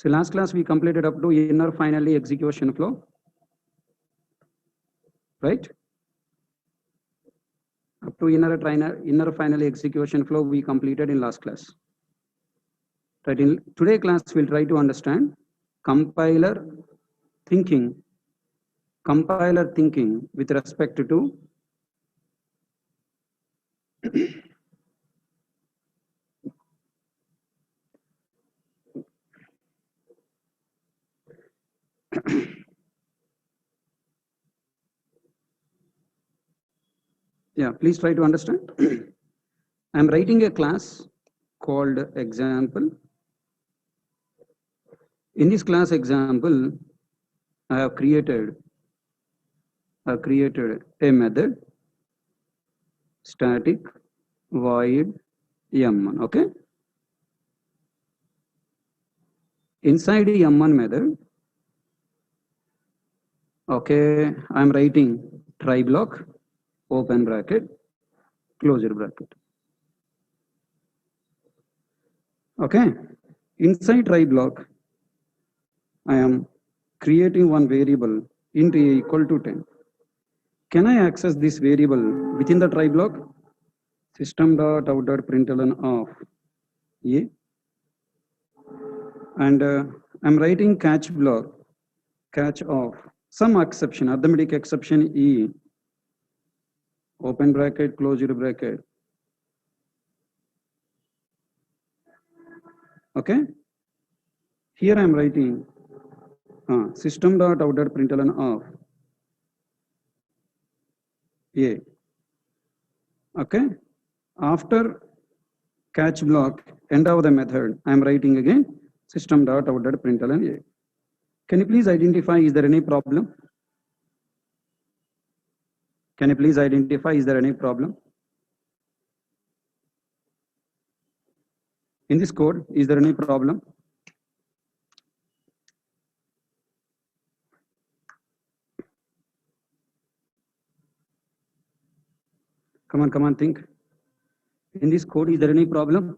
So last class we completed up to inner finally execution flow, right? Up to inner finally execution flow we completed in last class. Right, in today class we'll try to understand compiler thinking with respect to yeah, please try to understand. I'm writing a class called example. In this class example, I have created a method static void m1. Okay. Inside the m1 method, okay, I'm writing try block, open bracket, closure bracket. Okay. Inside try block, I am creating one variable int a equal to 10. Can I access this variable within the try block? System.out.println of a, and I'm writing catch block, catch of some exception, arithmetic exception e, open bracket, closure bracket. Okay. Here I'm writing system.out.println of a. Okay. After catch block, end of the method, I'm writing again system.out.println a. Can you please identify, is there any problem? Can you please identify, is there any problem? In this code, is there any problem? Come on, think. In this code, is there any problem?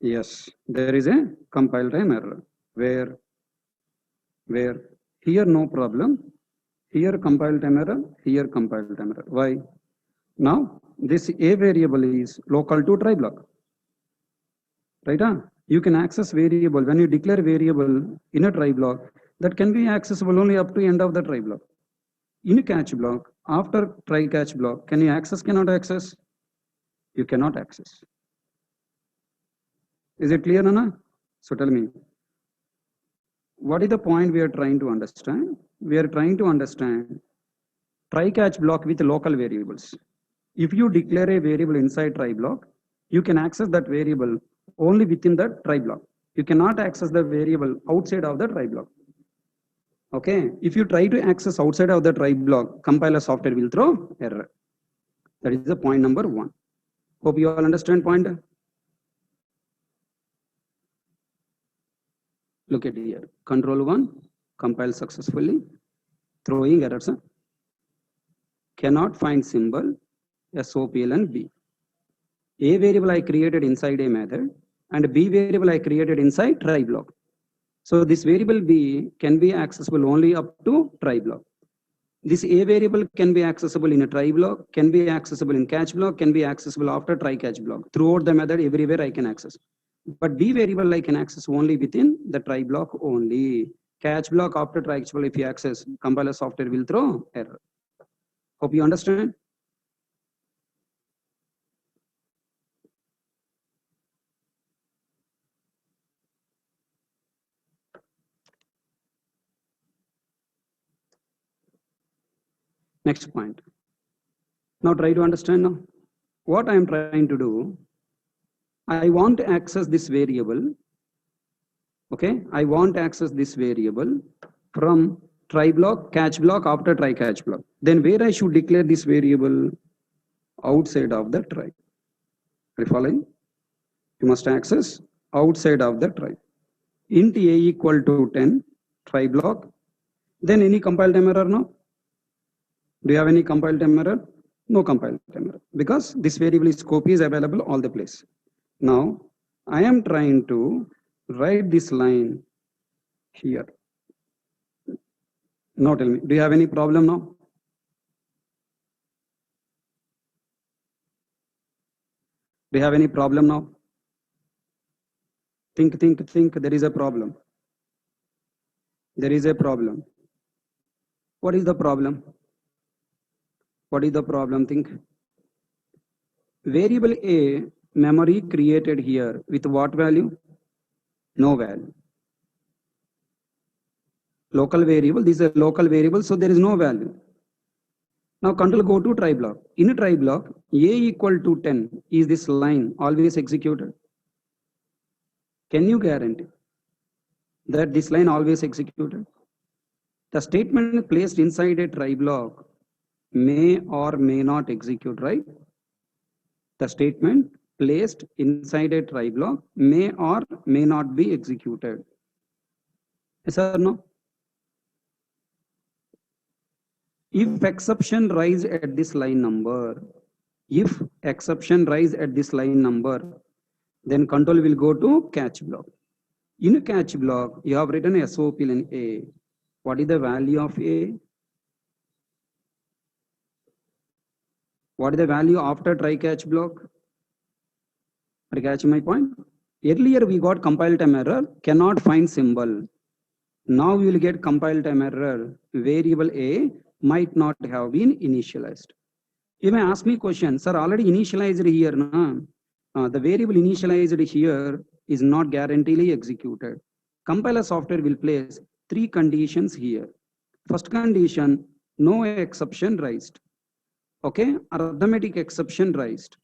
Yes, there is a compile time error. Where here no problem, here compile time error, here compile time error. Why? Now this a variable is local to try block. Right? You can access variable when you declare variable in a try block that can be accessible only up to end of the try block. In a catch block, after try catch block, can you access, cannot access? You cannot access. Is it clear, Nana? So tell me, what is the point we are trying to understand? We are trying to understand try catch block with local variables. If you declare a variable inside try block, you can access that variable only within the try block. You cannot access the variable outside of the try block. Okay, if you try to access outside of the try block, compiler software will throw error. That is the point number 1. Hope you all understand point. Look at here, control 1, compile successfully, throwing errors. Cannot find symbol, SOPL and B. A variable I created inside a method and B variable I created inside try block. So this variable B can be accessible only up to try block. This A variable can be accessible in a try block, can be accessible in catch block, can be accessible after try catch block. Throughout the method, everywhere I can access. But B variable I can access only within the try block only. Catch block after try catch block, if you access, compiler software will throw error. Hope you understand. Next point. Now try to understand now. What I am trying to do, I want to access this variable. Okay, I want to access this variable from try block, catch block, after try catch block. Then where I should declare this variable? Outside of the try. Are you following? You must access outside of the try. Int a equal to 10, try block. Then any compile time error, no? Do you have any compile time error? No compile time error, because this variable is copy is available all the place. Now I am trying to write this line here. Now tell me, do you have any problem now? Do you have any problem now? Think, there is a problem. There is a problem. What is the problem? What is the problem? Think. Variable A, memory created here with what value? No value. Local variable, this is a local variable, so there is no value. Now control go to try block. In a try block, A equal to 10, is this line always executed? Can you guarantee that this line always executed? The statement placed inside a try block may or may not execute, right? The statement placed inside a try block may or may not be executed. Yes or no? If exception rise at this line number, if exception rise at this line number, then control will go to catch block. In a catch block, you have written SOP in A. What is the value of A? What is the value after try catch block? Are you catching my point? Earlier we got compile time error, cannot find symbol. Now we will get compile time error. Variable A might not have been initialized. You may ask me question, sir, already initialized here. The variable initialized here is not guaranteedly executed. Compiler software will place 3 conditions here. First condition, no exception raised. Okay, arithmetic exception raised.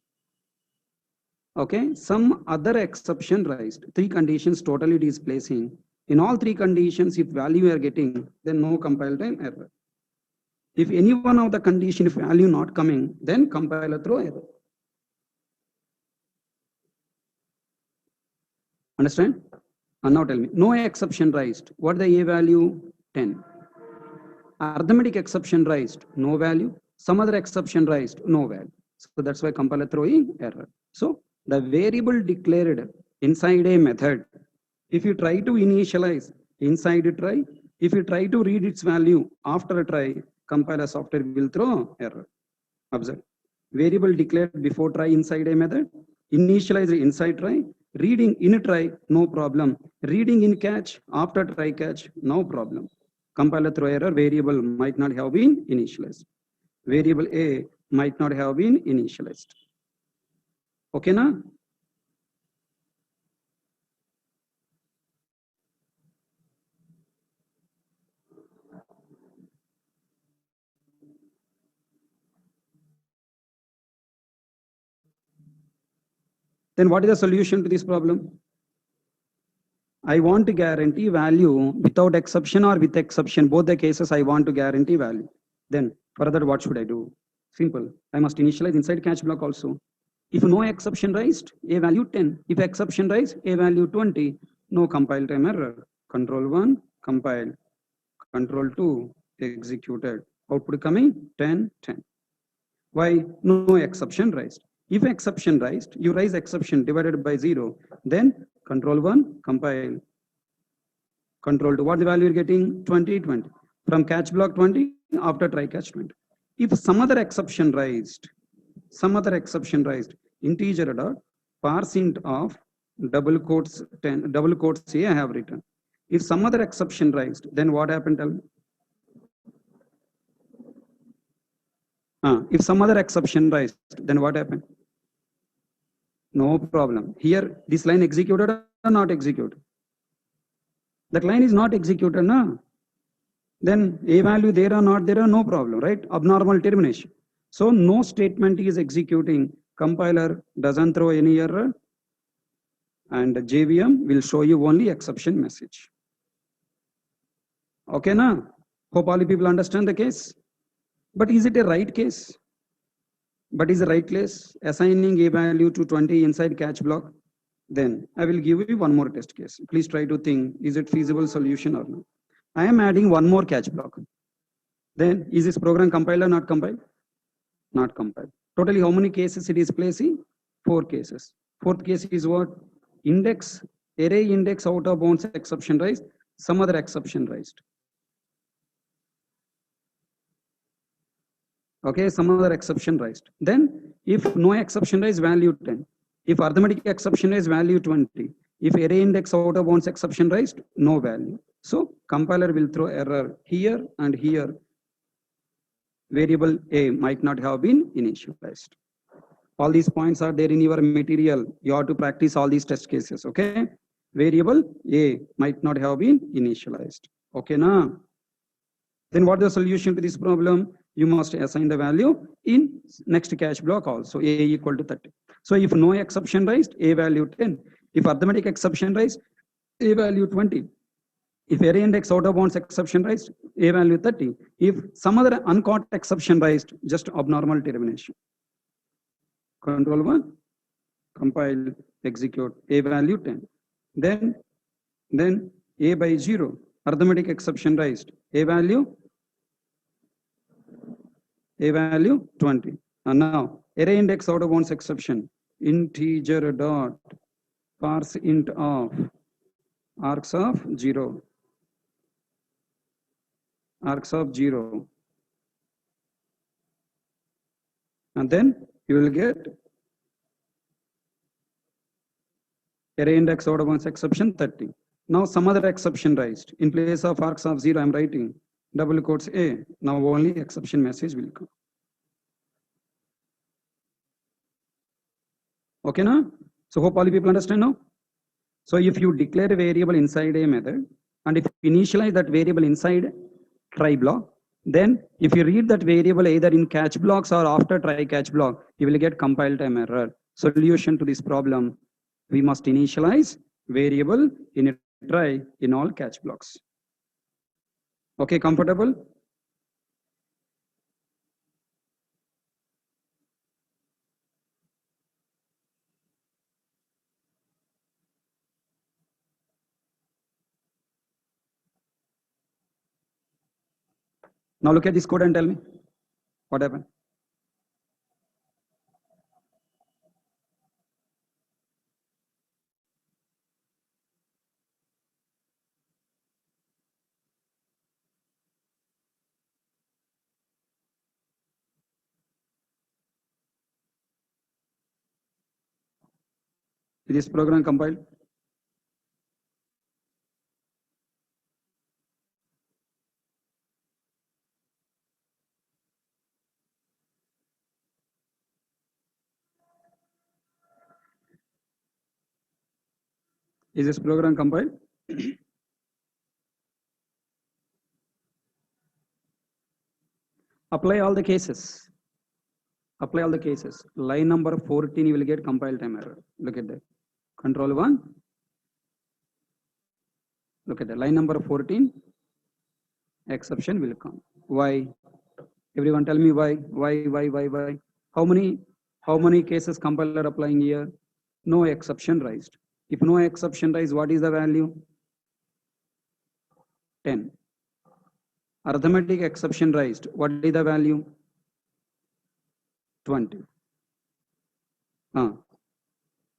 Okay, some other exception raised. 3 conditions totally it is placing. In all 3 conditions, if value we are getting, then no compile time error. If any one of the condition, if value not coming, then compiler throw error. Understand? And now tell me, no exception raised. What the A value? 10. Arithmetic exception raised, no value. Some other exception raised, no value. So that's why compiler throwing error. So the variable declared inside a method, if you try to initialize inside a try, if you try to read its value after a try, compiler software will throw error. Observe. Variable declared before try inside a method, initialized inside try, reading in a try, no problem. Reading in catch, after try catch, no problem. Compiler throw error, variable might not have been initialized. Variable A might not have been initialized. Okay, na? Then what is the solution to this problem? I want to guarantee value without exception or with exception. Both the cases I want to guarantee value. Then further what should I do? Simple. I must initialize inside catch block also. If no exception raised, A value 10. If exception raised, A value 20. No compile time error. Control 1, compile. Control 2, executed. Output coming 10, 10. Why? No exception raised. If exception raised, you raise exception divided by 0. Then control 1, compile. Control 2, what the value you're getting? 20, 20. From catch block 20, after try catch 20. If some other exception raised, integer dot parseInt of double quotes 10, double quotes A I have written. If some other exception raised, then what happened? Tell me. If some other exception raised, then what happened? No problem. Here, this line executed or not executed? That line is not executed, no? Then A value there or not there, no problem, right? Abnormal termination. So no statement is executing. Compiler doesn't throw any error, and JVM will show you only exception message. Okay, na? Hope all people understand the case. But is it a right case? But is the right case assigning A value to 20 inside catch block? Then I will give you one more test case. Please try to think, is it feasible solution or not? I am adding one more catch block. Then is this program compiled or not compiled? Not compiled. Totally how many cases it is placing? 4 cases. Fourth case is what? Index, array index out of bounds exception raised, some other exception raised. Okay, some other exception raised. Then if no exception raised, value 10. If arithmetic exception raised, value 20. If array index out of bounds exception raised, no value. So compiler will throw error here and here. Variable A might not have been initialized. All these points are there in your material. You have to practice all these test cases. Okay. Variable A might not have been initialized. Okay, now. Then what is the solution to this problem? You must assign the value in next catch block also, A equal to 30. So if no exception raised, A value 10. If arithmetic exception raised, A value 20. If array index out of bounds exception raised, A value 30. If some other uncaught exception raised, just abnormal termination. Control 1, compile, execute, A value 10. Then A by 0, arithmetic exception raised, A value 20. And now array index out of bounds exception, integer dot parse int of args of 0. Args of 0. And then you will get array index out of bounds exception 30. Now some other exception raised. In place of args of 0, I am writing double quotes A. Now only exception message will come. Okay, now? So hope all you people understand now. So if you declare a variable inside a method, and if you initialize that variable inside try block, then if you read that variable either in catch blocks or after try catch block, you will get compile time error. Solution to this problem, we must initialize variable in a try in all catch blocks. Okay, comfortable? Now look at this code and tell me what happened. Is this program compiled? Is this program compiled? Apply all the cases. Apply all the cases. Line number 14, you will get compile time error. Look at that. Control 1. Look at that. Line number 14, exception will come. Why? Everyone tell me why? Why? How many cases compiler applying here? No exception raised. If no exception raised, what is the value? 10. Arithmetic exception raised, what is the value? 20.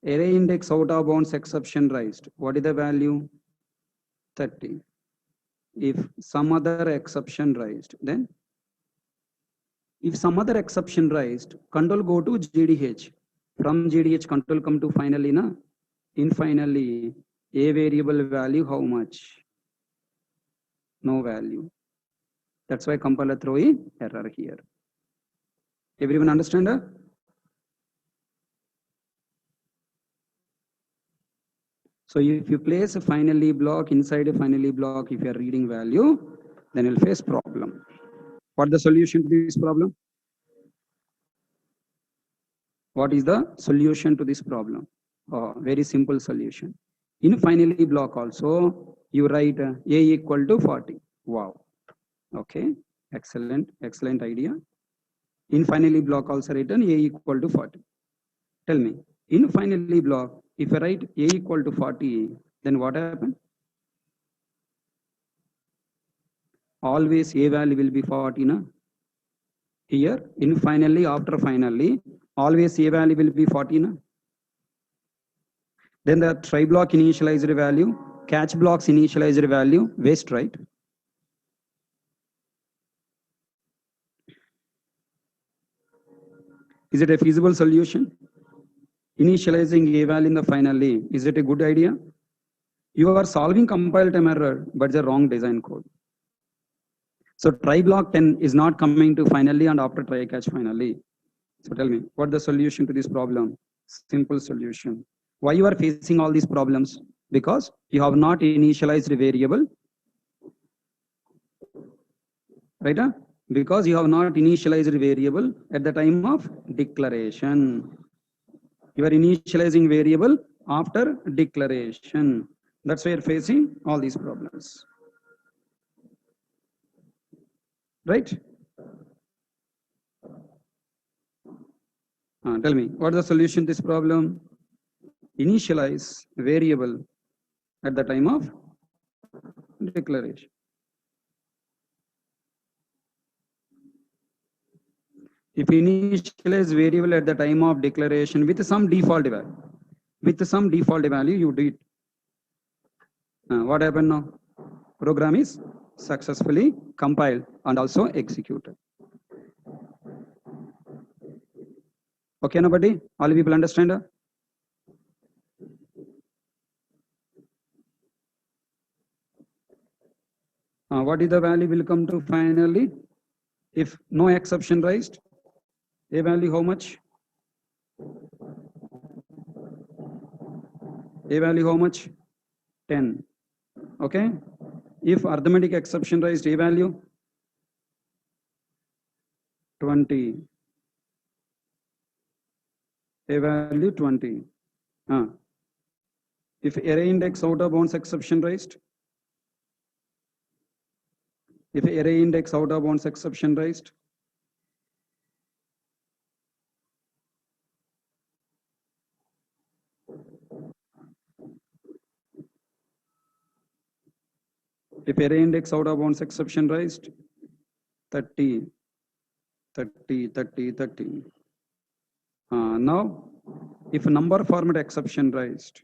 Array index out of bounds exception raised, what is the value? 30. If some other exception raised, then if some other exception raised, control go to GDH. From GDH, control come to finally, na? In finally, a variable value, how much? No value. That's why compiler throw in error here. Everyone understand that? So if you place a finally block inside a finally block, if you are reading value, then you'll face problem. What the solution to this problem? What is the solution to this problem? Very simple solution. In finally block also, you write A equal to 40. Wow. Okay. Excellent idea. In finally block also written A equal to 40. Tell me, in finally block, if I write A equal to 40, then what happened? always a value will be 40. Na? Here, in finally, after finally, always a value will be 40. Na? Then the try block initialized value, catch blocks initialized value, waste, right? Is it a feasible solution? Initializing a value in the finally, is it a good idea? You are solving compile time error, but the wrong design code. So try block 10 is not coming to finally and after try catch finally. So tell me, what the solution to this problem? Simple solution. Why you are facing all these problems? Because you have not initialized a variable, right? Because you have not initialized a variable at the time of declaration. You are initializing variable after declaration. That's why you're facing all these problems. Right? Tell me, what is the solution to this problem? Initialize variable at the time of declaration. If initialize variable at the time of declaration with some default value, you do it. What happened now? Program is successfully compiled and also executed. Okay, nobody? All people understand? What is the value will come to finally? If no exception raised, a value how much? A value how much? 10. Okay. If arithmetic exception raised, a value 20. A value 20. If array index out of bounds exception raised, if array index out of bounds exception raised, if array index out of bounds exception raised, 30, 30, 30, 30. Now, if number format exception raised,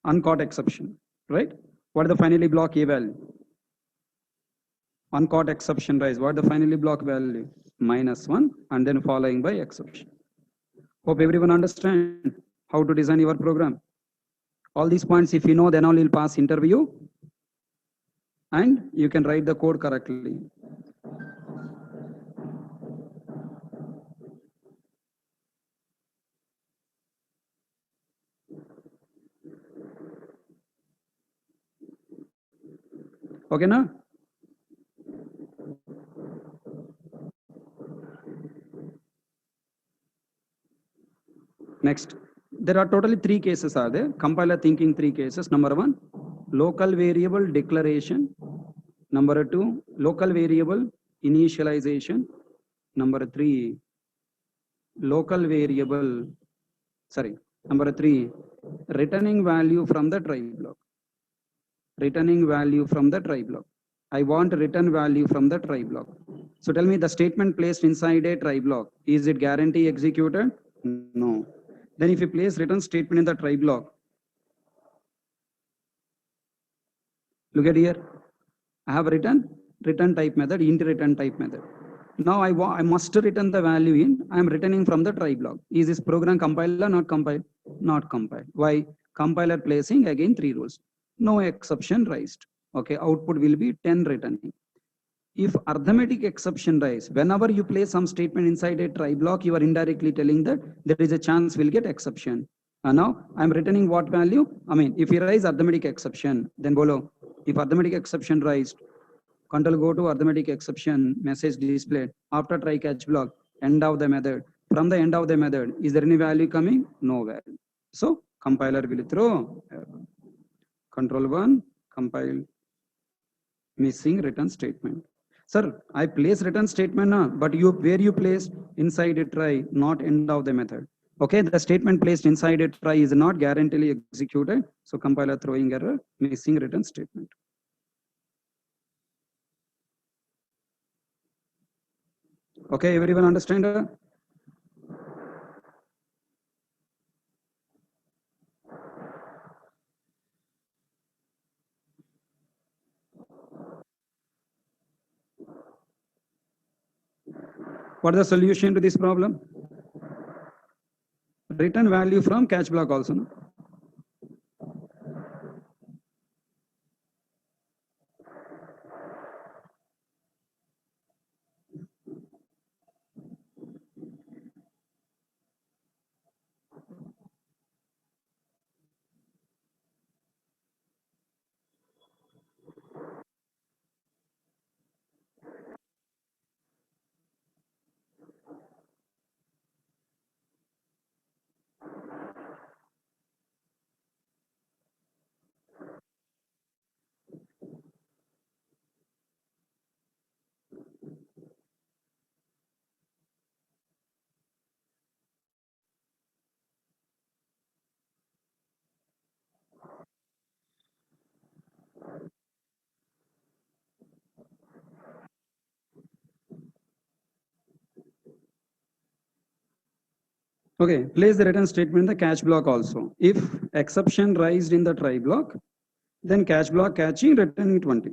uncaught exception, right? What is the finally block a value? Uncaught exception raised, what is the finally block value? -1 and then following by exception. Hope everyone understand how to design your program. All these points, if you know, then only you'll pass interview and you can write the code correctly. Okay, na? Next, there are totally 3 cases are there. Compiler thinking 3 cases. Number 1, local variable declaration. Number 2, local variable initialization. Number 3, local variable, number 3, returning value from the try block. Returning value from the try block. I want return value from the try block. So tell me, the statement placed inside a try block, is it guarantee executed? No. Then if you place return statement in the try block, look at here, I have return type method, int return type method. Now I must return the value in, I am returning from the try block. Is this program compiled or not compiled? Not compiled. Why? Compiler placing again 3 rules. No exception raised. Okay, output will be 10 returning. If arithmetic exception raised, whenever you place some statement inside a try block, you are indirectly telling that there is a chance we'll get exception. And now I'm returning what value? I mean, if you raise arithmetic exception, then below, if arithmetic exception raised, control go to arithmetic exception, message displayed, after try catch block, end of the method. From the end of the method, is there any value coming? No value. So compiler will throw control 1, compile, missing return statement. Sir, I place return statement, but where you placed inside a try, not end of the method. Okay, the statement placed inside a try is not guaranteed executed. So compiler throwing error, missing return statement. Okay, everyone understand? What is the solution to this problem? Return value from catch block also. No? Okay, place the return statement in the catch block also. If exception raised in the try block, then catch block catching returning 20.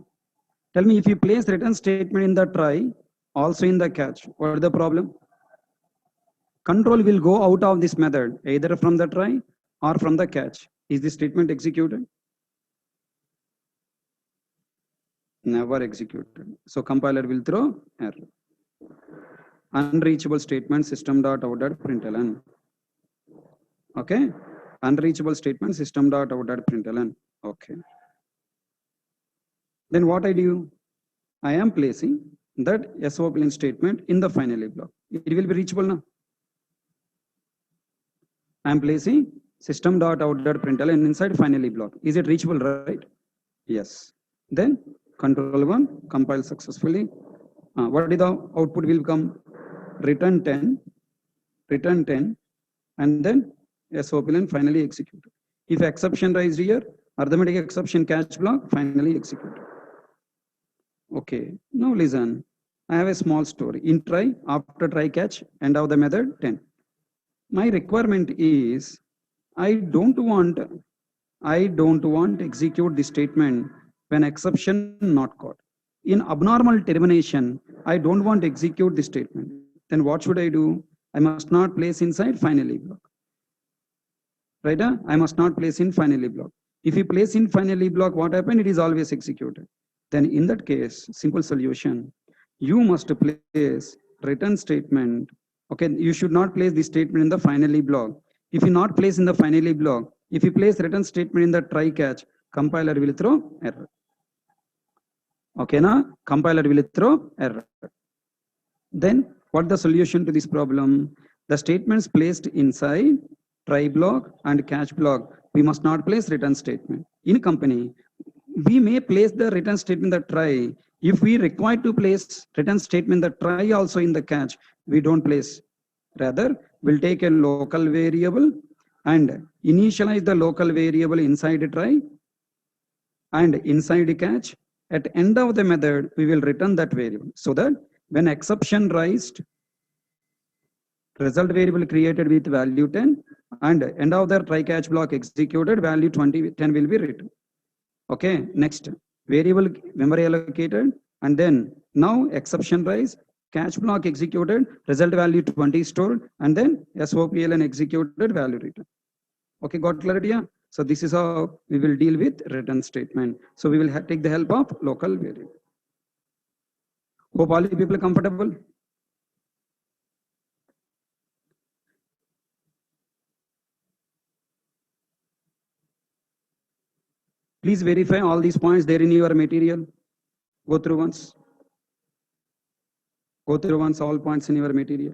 Tell me if you place return statement in the try, also in the catch, what is the problem? Control will go out of this method, either from the try or from the catch. Is this statement executed? Never executed. So compiler will throw error. Unreachable statement system.out.println. Okay, unreachable statement system.out.println. Okay. Then what I do? I am placing that SOPLN statement in the finally block. It will be reachable now. I am placing system.out.println inside finally block. Is it reachable, right? Yes. Then control 1 compile successfully. What is the output will come? Return 10, and then SOPLN finally executed. If exception raised here, arithmetic exception catch block finally executed. Okay, now listen. I have a small story. In try, after try catch, end of the method 10. My requirement is I don't want execute the statement when exception not caught. In abnormal termination, I don't want to execute the statement. Then what should I do? I must not place inside finally block. Right? I must not place in finally block. If you place in finally block, what happened? It is always executed. Then in that case, simple solution, you must place return statement. Okay, you should not place the statement in the finally block. If you not place in the finally block, if you place return statement in the try catch, compiler will throw error. Okay, na? Compiler will throw error. Then what the solution to this problem? The statements placed inside try block and catch block, we must not place return statement. In company, we may place the return statement in the try. If we require to place return statement in the try also in the catch, we don't place. Rather, we'll take a local variable and initialize the local variable inside a try and inside a catch. At end of the method, we will return that variable so that when exception raised, result variable created with value 10 and end of the try catch block executed, value 10 will be written. Okay, next variable memory allocated and then now exception raised, catch block executed, result value 20 stored and then SOPLN executed, value written. Okay, got clarity? Yeah? So this is how we will deal with return statement. So we will take the help of local variable. Hope all you people are comfortable. Please verify all these points there in your material. Go through once. Go through once all points in your material.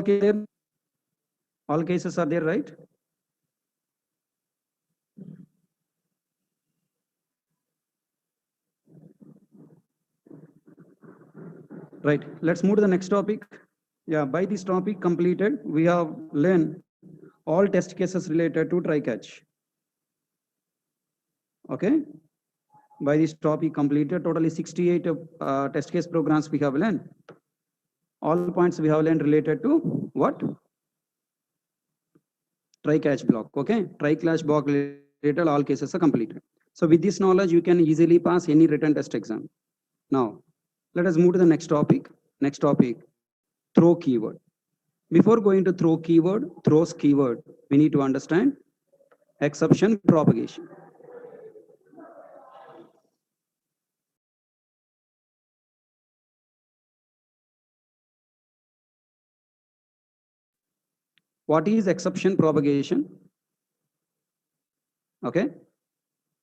clear? All cases are there, right? Right. Let's move to the next topic. Yeah, by this topic completed, we have learned all test cases related to try catch. Okay. By this topic completed, totally 68 test case programs we have learned. All points we have learned related to what? Try catch block. Okay. Try catch block related, all cases are completed. So with this knowledge, you can easily pass any written test exam. Now, let us move to the next topic. Next topic, throw keyword. Before going to throws keyword, we need to understand exception propagation. What is exception propagation? Okay.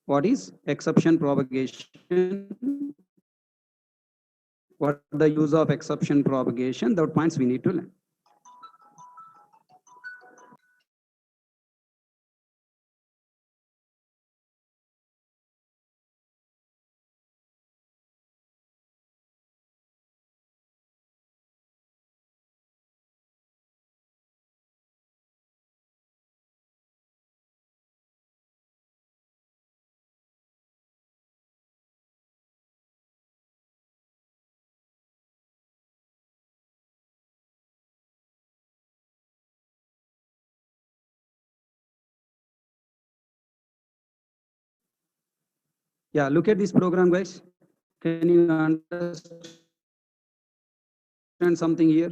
What is exception propagation? What the use of exception propagation? The points we need to learn. Yeah, look at this program, guys. Can you understand something here?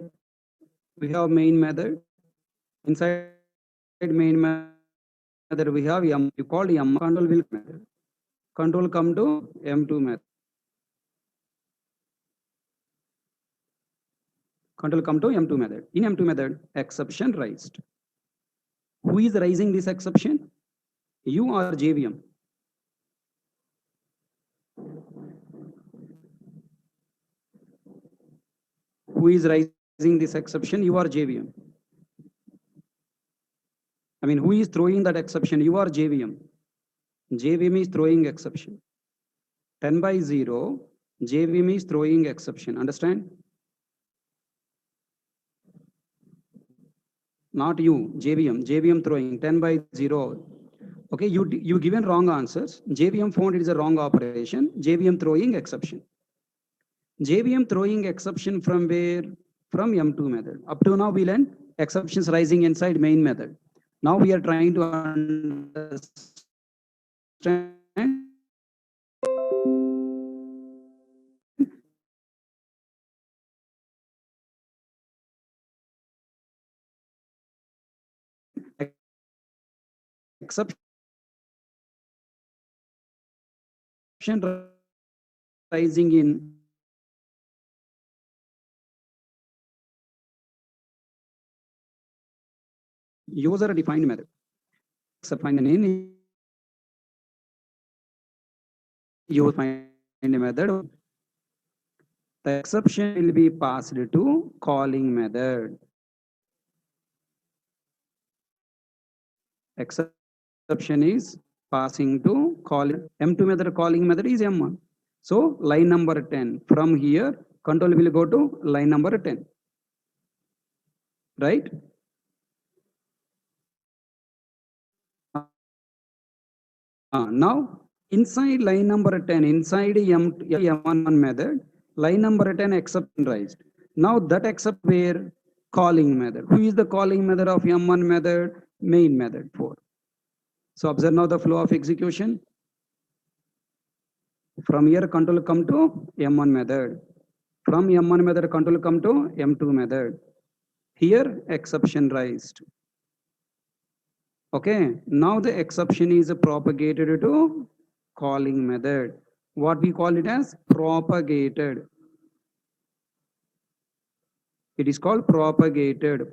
We have main method. Inside main method, we have M. You call M control will method. Control come to M2 method. Control come to M2 method. In M2 method, exception raised. Who is raising this exception? You or JVM? Who is raising this exception? You or JVM? I mean, who is throwing that exception? You or JVM? JVM is throwing exception. 10 by 0, JVM is throwing exception. Understand? Not you, JVM. JVM throwing 10 by 0. Okay, you given wrong answers. JVM found it is a wrong operation. JVM throwing exception. JVM throwing exception from where? From M2 method. Up to now we learned exceptions rising inside main method. Now we are trying to understand exception rising in user defined method. Except find an in you find a method. The exception will be passed to calling method. Exception is passing to calling. M2 method calling method is M1. So line number 10. From here, control will go to line number 10. Right? Now, inside line number 10, inside M1 method, line number 10 exception raised. Now that except where? Calling method. Who is the calling method of M1 method? Main method 4. So observe now the flow of execution. From here control come to M1 method. From M1 method control come to M2 method. Here exception raised. Okay, now the exception is propagated to calling method. What we call it as propagated. It is called propagated.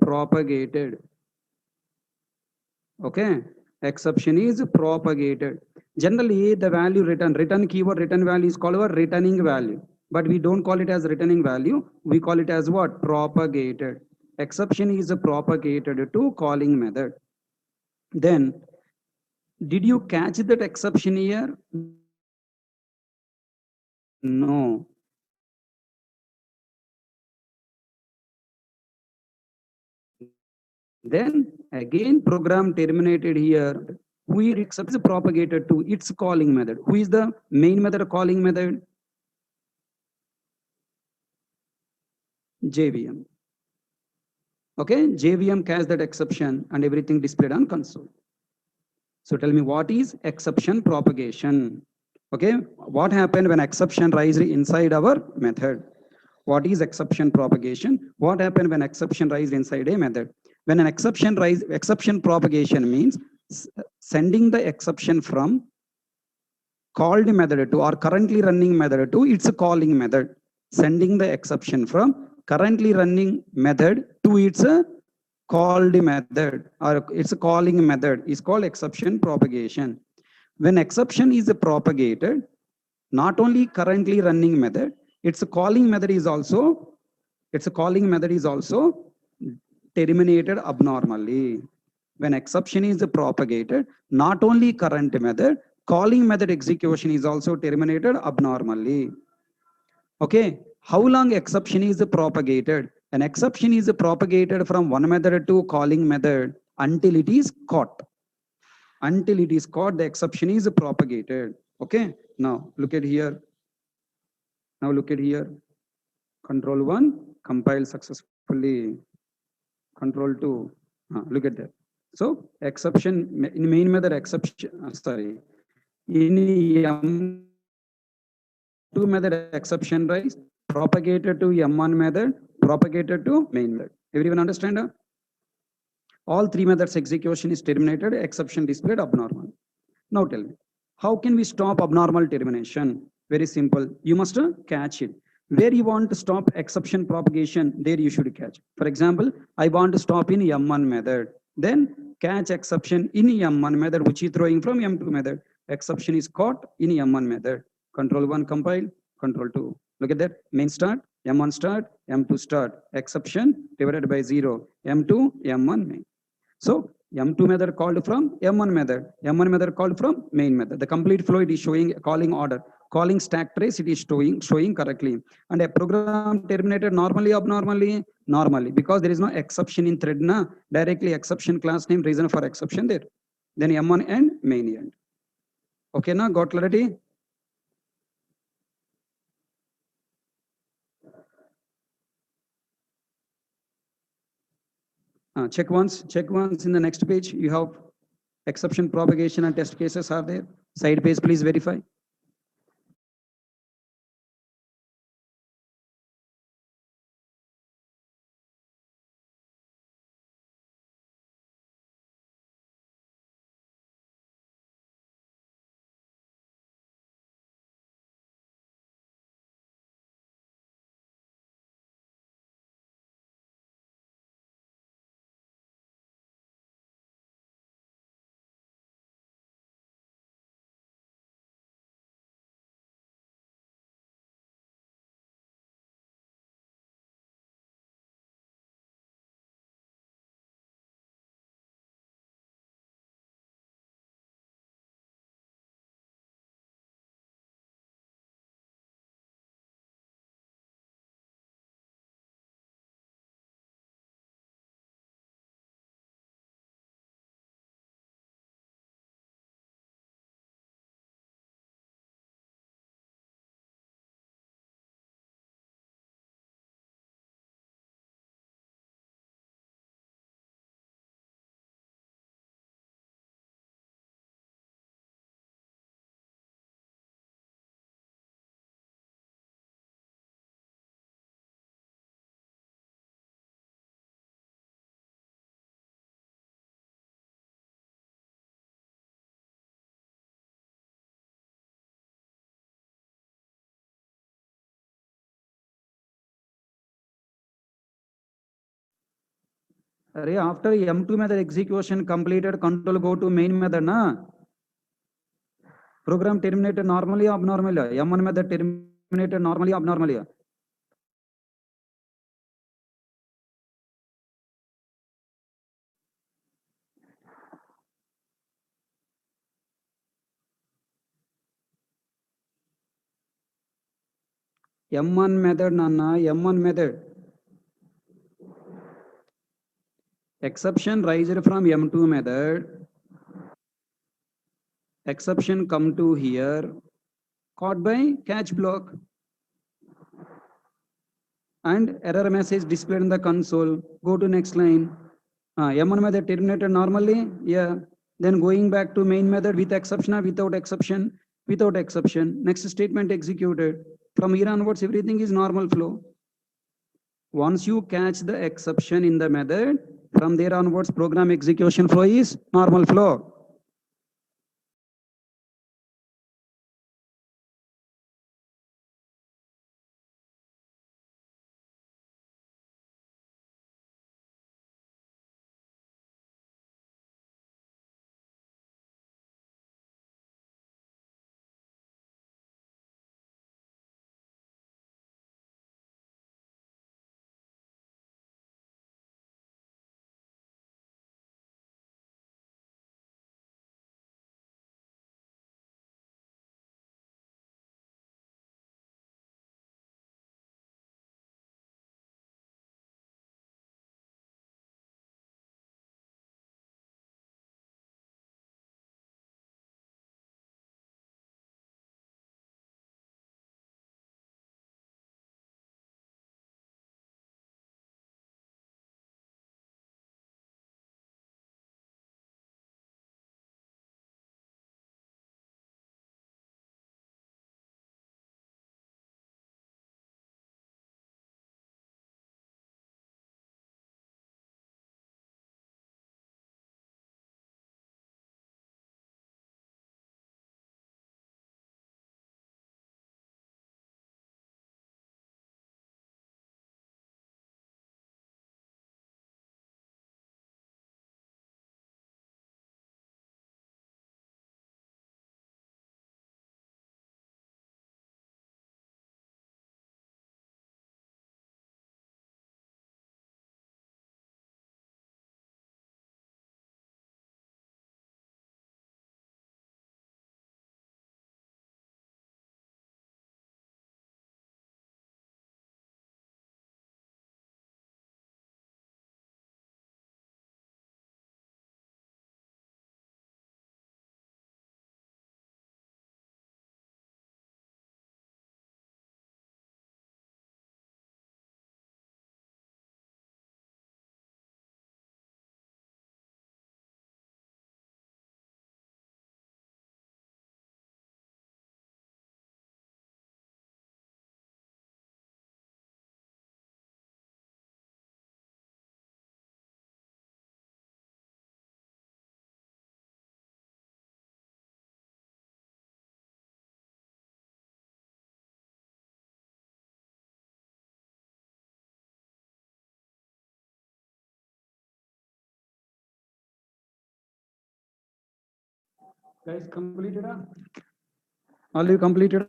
Okay, exception is propagated. Generally, the value return keyword return value is called a returning value. But we don't call it as returning value. We call it as what? Propagated. exception is propagated to calling method. Then, did you catch that exception here? No. Then again program terminated here. Who is exception is propagated to its calling method? Who is the main method calling method? JVM. Okay, JVM catch that exception and everything displayed on console. So tell me, what is exception propagation? Okay, what happened when exception raised inside our method? What is exception propagation? What happened when exception raised inside a method? When an exception propagation means sending the exception from called method to or currently running method to its calling method. Sending the exception from currently running method to its called method or its calling method is called exception propagation. When exception is propagated, not only currently running method, its calling method is also terminated abnormally. When exception is propagated, not only current method, calling method execution is also terminated abnormally. Okay, how long exception is propagated? An exception is propagated from one method to calling method until it is caught. Until it is caught, the exception is propagated. Okay, now look at here. Now look at here. Control 1, compile successfully. Control 2, look at that. So exception, in main method exception, in M2 method exception rise, propagated to M1 method, propagated to main method. Everyone understand? All three methods execution is terminated, exception displayed abnormal. Now tell me, how can we stop abnormal termination? Very simple. You must catch it. Where you want to stop exception propagation, there you should catch. For example, I want to stop in M1 method. Then catch exception in M1 method, which is throwing from M2 method. Exception is caught in M1 method. Control 1 compile, control 2. Look at that. Main start, M1 start, M2 start. Exception divided by 0. M2, M1 main. So M2 method called from M1 method. M1 method called from main method. The complete flow it is showing calling order. Calling stack trace it is showing correctly. And a program terminated normally, abnormally, normally, because there is no exception in thread. Na directly exception class name reason for exception there. Then M1 end, main end. Okay, now got clarity? Check once in the next page. You have exception propagation and test cases are there. Side page, please verify. After M2 method execution completed, control go to main method. Na program terminated normally, abnormally. M1 method terminated normally, abnormally. M1 method, Nana, M1 method. Exception raised from M2 method. Exception come to here, caught by catch block. And error message displayed in the console. Go to next line. M1 method terminated normally. Yeah. Then going back to main method with exception or without exception. Without exception. Next statement executed. From here onwards, everything is normal flow. Once you catch the exception in the method, from there onwards, program execution flow is normal flow. Guys, completed? All you completed?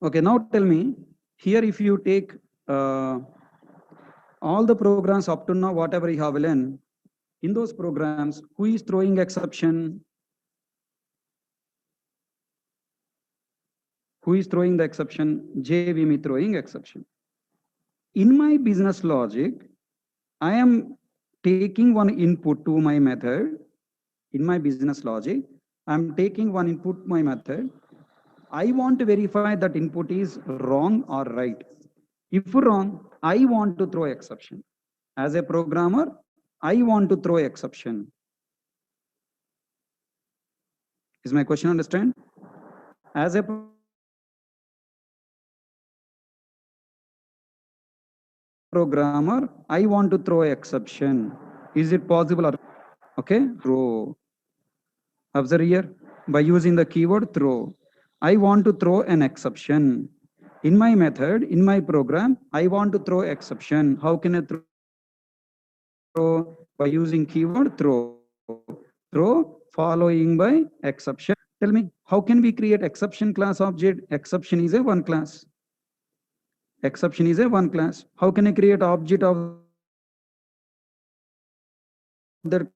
Okay, now tell me, here if you take all the programs up to now, whatever you have learned, in those programs, who is throwing exception? Who is throwing the exception? JVM throwing exception. In my business logic, I am taking one input to my method. In my business logic, I'm taking one input to my method. I want to verify that input is wrong or right. If wrong, I want to throw exception. As a programmer, I want to throw exception. Is my question understand? As a programmer, I want to throw exception. Is it possible? Okay, throw. Observe here, by using the keyword throw. I want to throw an exception. In my method, in my program, I want to throw exception. How can I throw? By using keyword throw. Throw following by exception. Tell me, how can we create exception class object? Exception is a one class. Exception is a one class. How can I create object of that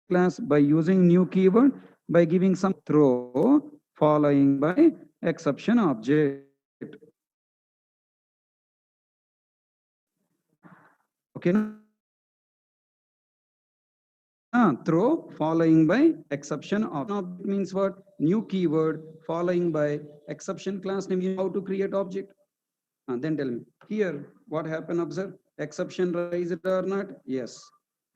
class by using new keyword by giving some throw following by exception object. Okay, throw following by exception object means what? New keyword following by exception class name. You know how to create object. Then tell me here what happened. Observe exception raised or not? Yes,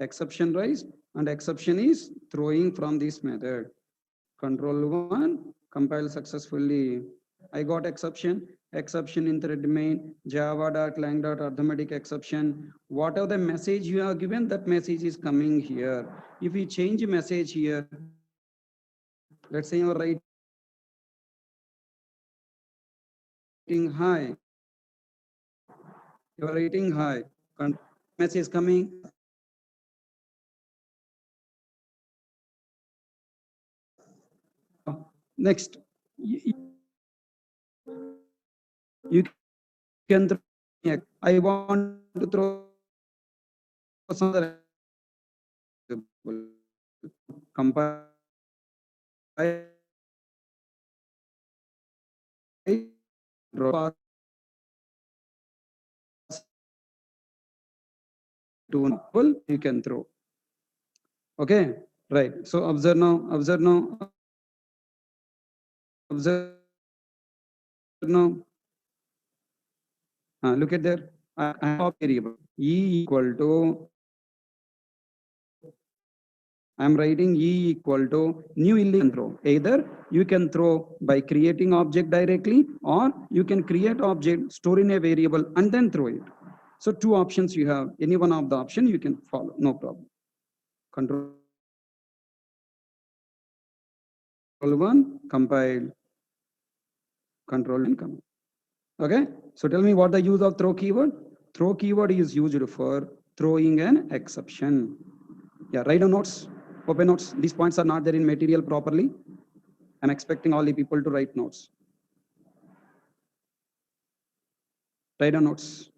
exception raised, and exception is throwing from this method. Control 1, compile successfully. I got exception, exception in thread main, java.lang.arithmetic exception. Whatever the message you have given, that message is coming here. If we change message here, let's say you are writing hi, you are writing hi, message coming. Next, you can throw, I want to throw some other compile draw to you can throw. Okay, right. So observe now, observe now. Look at there. I have variable e equal to. I'm writing e equal to new can throw. Either you can throw by creating object directly, or you can create object, store in a variable, and then throw it. So two options you have. Any one of the option you can follow. No problem. Control 1, compile, control and come. Okay. So tell me what the use of throw keyword. Throw keyword is used for throwing an exception. Yeah, write down notes, open notes. These points are not there in material properly. I'm expecting all the people to write notes. Write down notes.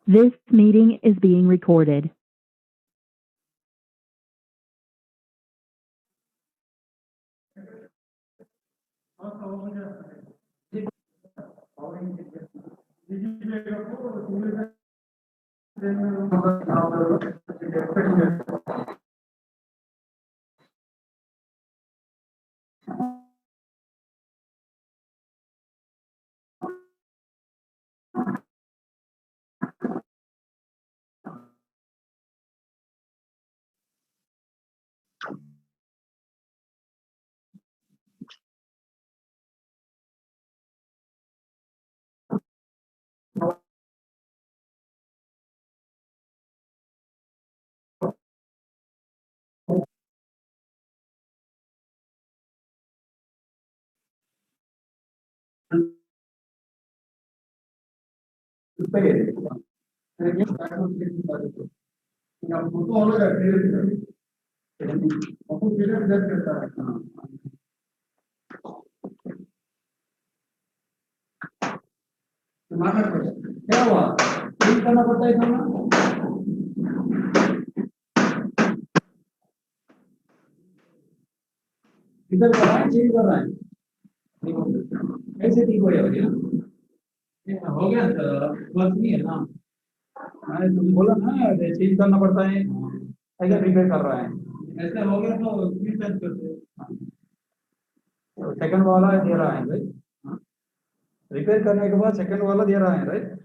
This meeting is being recorded. क्या हुआ change करना पड़ता है इसमें इधर कर रहा है चेंज कर रहा है ठीक हो गया। कैसे ठीक हो जाएगा ये हो गया बस नहीं है ना मैंने तुम बोला ना चेंज करना पड़ता है ऐसा रिपेयर कर रहा है ऐसा हो गया तो फिर चेंज करते सेकंड वाला दे रहा है भाई रिपेयर करने के बाद सेकंड वाला दे रहा है राइट